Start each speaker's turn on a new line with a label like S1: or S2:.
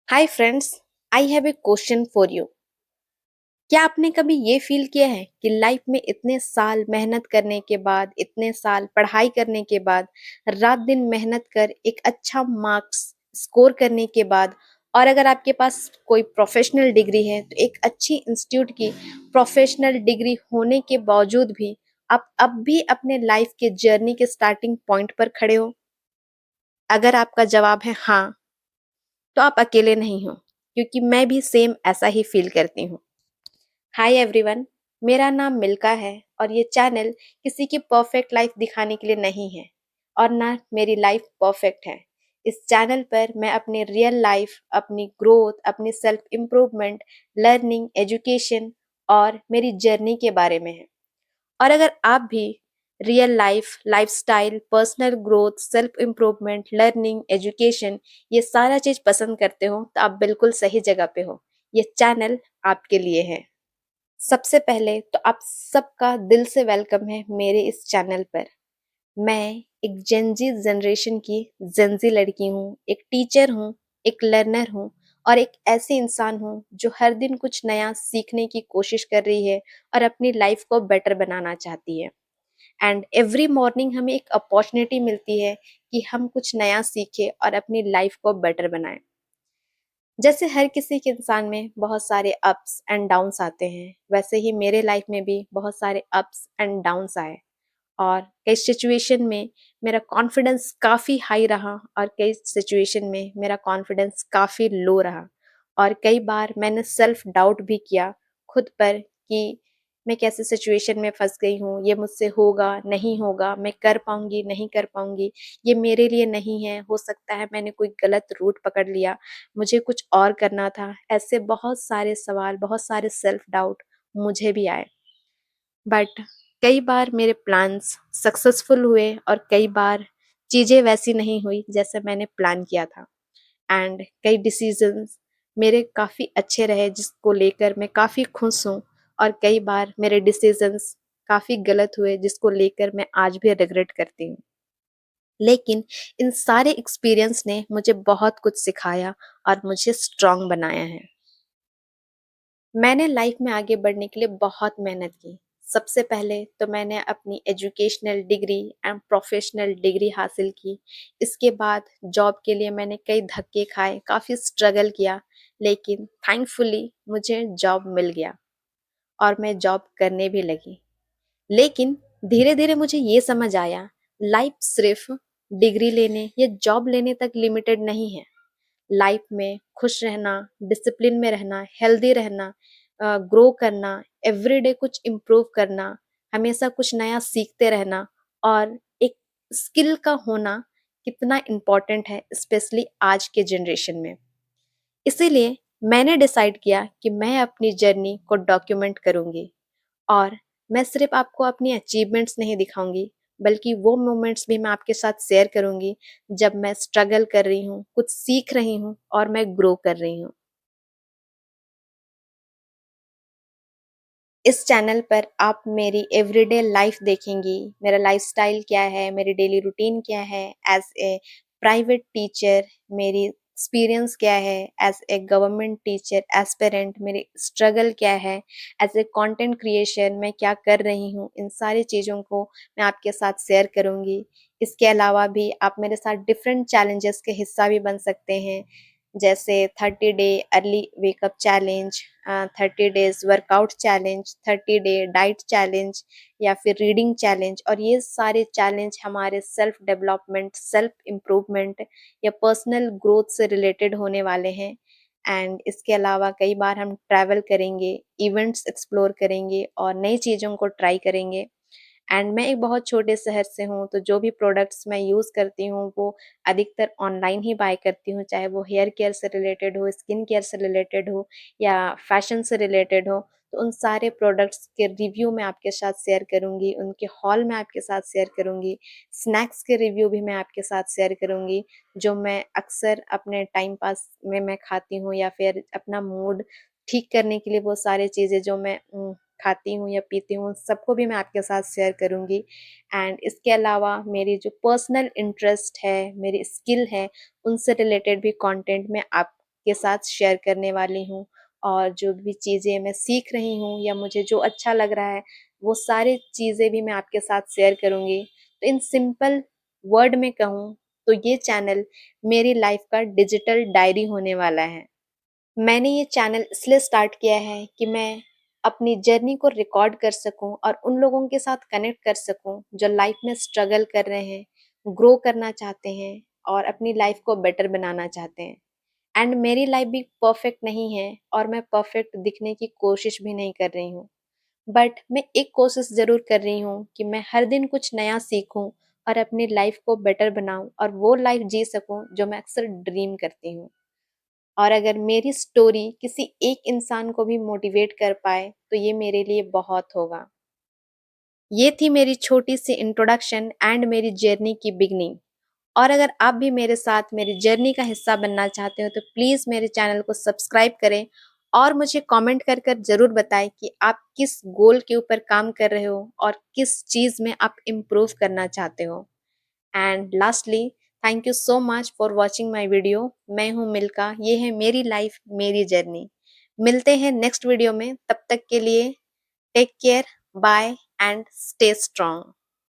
S1: Hi friends, I have a question for you. क्या आपने कभी ये फील किया है कि लाइफ में इतने साल मेहनत करने के बाद, इतने साल पढ़ाई करने के बाद, रात दिन मेहनत कर एक अच्छा मार्क्स स्कोर करने के बाद, और अगर आपके पास कोई प्रोफेशनल डिग्री है तो एक अच्छी इंस्टीट्यूट की प्रोफेशनल डिग्री होने के बावजूद भी आप अब भी अपने लाइफ के जर्नी के स्टार्टिंग पॉइंट पर खड़े हो? अगर आपका जवाब है हाँ, तो आप अकेले नहीं हो, क्योंकि मैं भी सेम ऐसा ही फील करती हूँ। हाय एवरीवन, मेरा नाम मिल्का है और ये चैनल किसी की परफेक्ट लाइफ दिखाने के लिए नहीं है और ना मेरी लाइफ परफेक्ट है। इस चैनल पर मैं अपनी रियल लाइफ, अपनी ग्रोथ, अपनी सेल्फ इम्प्रूवमेंट, लर्निंग, एजुकेशन और मेरी जर्नी के बारे में है। और अगर आप भी real life, lifestyle, personal growth, self improvement, learning, education, ये सारा चीज पसंद करते हो तो आप बिल्कुल सही जगह पे हो। ये चैनल आपके लिए है। सबसे पहले तो आप सबका दिल से वेलकम है मेरे इस चैनल पर। मैं एक जेनजी जनरेशन की जेनजी लड़की हूँ, एक टीचर हूँ, एक लर्नर हूँ और एक ऐसे इंसान हूँ जो हर दिन कुछ नया सीखने की कोशिश कर रही है और अपनी लाइफ को बेटर बनाना चाहती है। एंड एवरी मॉर्निंग हमें एक अपॉर्चुनिटी मिलती है कि हम कुछ नया सीखें और अपनी लाइफ को बेटर बनाएं। जैसे हर किसी के इंसान में बहुत सारे अप्स एंड डाउन्स आते हैं, वैसे ही मेरे लाइफ में भी बहुत सारे अप्स एंड डाउन्स आए। और कई सिचुएशन में मेरा कॉन्फिडेंस काफ़ी हाई रहा और कई सिचुएशन में मेरा कॉन्फिडेंस काफ़ी लो रहा। और कई बार मैंने सेल्फ डाउट भी किया खुद पर कि मैं कैसे सिचुएशन में फंस गई हूँ, ये मुझसे होगा नहीं होगा, मैं कर पाऊंगी नहीं कर पाऊंगी, ये मेरे लिए नहीं है, हो सकता है मैंने कोई गलत रूट पकड़ लिया, मुझे कुछ और करना था। ऐसे बहुत सारे सवाल, बहुत सारे सेल्फ डाउट मुझे भी आए। बट कई बार मेरे प्लान्स सक्सेसफुल हुए और कई बार चीज़ें वैसी नहीं हुई जैसे मैंने प्लान किया था। एंड कई डिसीजंस मेरे काफ़ी अच्छे रहे जिसको लेकर मैं काफ़ी खुश हूँ, और कई बार मेरे डिसीजंस काफ़ी गलत हुए जिसको लेकर मैं आज भी रिग्रेट करती हूँ। लेकिन इन सारे एक्सपीरियंस ने मुझे बहुत कुछ सिखाया और मुझे स्ट्रांग बनाया है। मैंने लाइफ में आगे बढ़ने के लिए बहुत मेहनत की। सबसे पहले तो मैंने अपनी educational degree and professional degree हासिल की। इसके बाद जॉब के लिए मैंने कई धक्के खाए, काफ़ी स्ट्रगल किया, लेकिन थैंकफुली मुझे जॉब मिल गया और मैं जॉब करने भी लगी। लेकिन धीरे-धीरे मुझे ये समझ आया, लाइफ सिर्फ डिग्री लेने या जॉब लेने तक लिमिटेड नहीं है। लाइफ में खुश रहना, डिसिप्लिन में रहना, हेल्दी रहना, ग्रो करना, एवरीडे कुछ इम्प्रूव करना, हमेशा कुछ नया सीखते रहना और एक स्किल का होना कितना इम्पोर्टेंट है, स्पेशली आज के जनरेशन में। इसीलिए मैंने डिसाइड किया कि मैं अपनी जर्नी को डॉक्यूमेंट करूँगी और मैं सिर्फ आपको अपनी अचीवमेंट्स नहीं दिखाऊंगी, बल्कि वो मोमेंट्स भी मैं आपके साथ शेयर करूंगी जब मैं स्ट्रगल कर रही हूँ, कुछ सीख रही हूँ और मैं ग्रो कर रही हूँ। इस चैनल पर आप मेरी एवरीडे लाइफ देखेंगी, मेरा लाइफस्टाइल क्या है, मेरी डेली रूटीन क्या है एज ए प्राइवेट टीचर, मेरी एक्सपीरियंस क्या है as a government teacher aspirant, मेरी स्ट्रगल क्या है एज ए कंटेंट क्रिएशन, मैं क्या कर रही हूँ, इन सारी चीज़ों को मैं आपके साथ शेयर करूँगी। इसके अलावा भी आप मेरे साथ डिफरेंट चैलेंजेस के हिस्सा भी बन सकते हैं, जैसे 30 day early wake up challenge, 30 days workout challenge, 30 day diet challenge या फिर रीडिंग चैलेंज। और ये सारे चैलेंज हमारे सेल्फ डेवलपमेंट, सेल्फ इम्प्रूवमेंट या पर्सनल ग्रोथ से रिलेटेड होने वाले हैं। एंड इसके अलावा कई बार हम ट्रैवल करेंगे, इवेंट्स एक्सप्लोर करेंगे और नई चीज़ों को ट्राई करेंगे। एंड मैं एक बहुत छोटे शहर से हूँ, तो जो भी प्रोडक्ट्स मैं यूज़ करती हूँ वो अधिकतर ऑनलाइन ही बाय करती हूँ, चाहे वो हेयर केयर से रिलेटेड हो, स्किन केयर से रिलेटेड हो या फैशन से रिलेटेड हो। तो उन सारे प्रोडक्ट्स के रिव्यू मैं आपके साथ शेयर करूँगी, उनके हॉल मैं आपके साथ शेयर करूँगी, स्नैक्स के रिव्यू भी मैं आपके साथ शेयर करूँगी, जो मैं अक्सर अपने टाइम पास में मैं खाती हूँ या फिर अपना मूड ठीक करने के लिए वो सारी चीज़ें जो मैं खाती हूँ या पीती हूँ, सबको भी मैं आपके साथ शेयर करूँगी। एंड इसके अलावा मेरी जो पर्सनल इंटरेस्ट है, मेरी स्किल है, उनसे रिलेटेड भी कंटेंट मैं आपके के साथ शेयर करने वाली हूँ और जो भी चीज़ें मैं सीख रही हूँ या मुझे जो अच्छा लग रहा है, वो सारी चीज़ें भी मैं आपके साथ शेयर करूँगी। तो इन सिंपल वर्ड में कहूँ तो ये चैनल मेरी लाइफ का डिजिटल डायरी होने वाला है। मैंने ये चैनल इसलिए स्टार्ट किया है कि मैं अपनी जर्नी को रिकॉर्ड कर सकूं और उन लोगों के साथ कनेक्ट कर सकूं जो लाइफ में स्ट्रगल कर रहे हैं, ग्रो करना चाहते हैं और अपनी लाइफ को बेटर बनाना चाहते हैं। एंड मेरी लाइफ भी परफेक्ट नहीं है और मैं परफेक्ट दिखने की कोशिश भी नहीं कर रही हूँ। बट मैं एक कोशिश ज़रूर कर रही हूँ कि मैं हर दिन कुछ नया सीखूं और अपनी लाइफ को बेटर बनाऊं और वो लाइफ जी सकूं जो मैं अक्सर ड्रीम करती हूँ। और अगर मेरी स्टोरी किसी एक इंसान को भी मोटिवेट कर पाए तो ये मेरे लिए बहुत होगा। ये थी मेरी छोटी सी इंट्रोडक्शन एंड मेरी जर्नी की बिगनिंग। और अगर आप भी मेरे साथ मेरी जर्नी का हिस्सा बनना चाहते हो तो प्लीज़ मेरे चैनल को सब्सक्राइब करें और मुझे कमेंट कर कर ज़रूर बताएं कि आप किस गोल के ऊपर काम कर रहे हो और किस चीज़ में आप इम्प्रूव करना चाहते हो। And lastly, thank you so much for watching my video. मैं हूँ मिल्का, ये है मेरी लाइफ मेरी जर्नी। मिलते हैं नेक्स्ट वीडियो में, तब तक के लिए take care, bye and stay strong.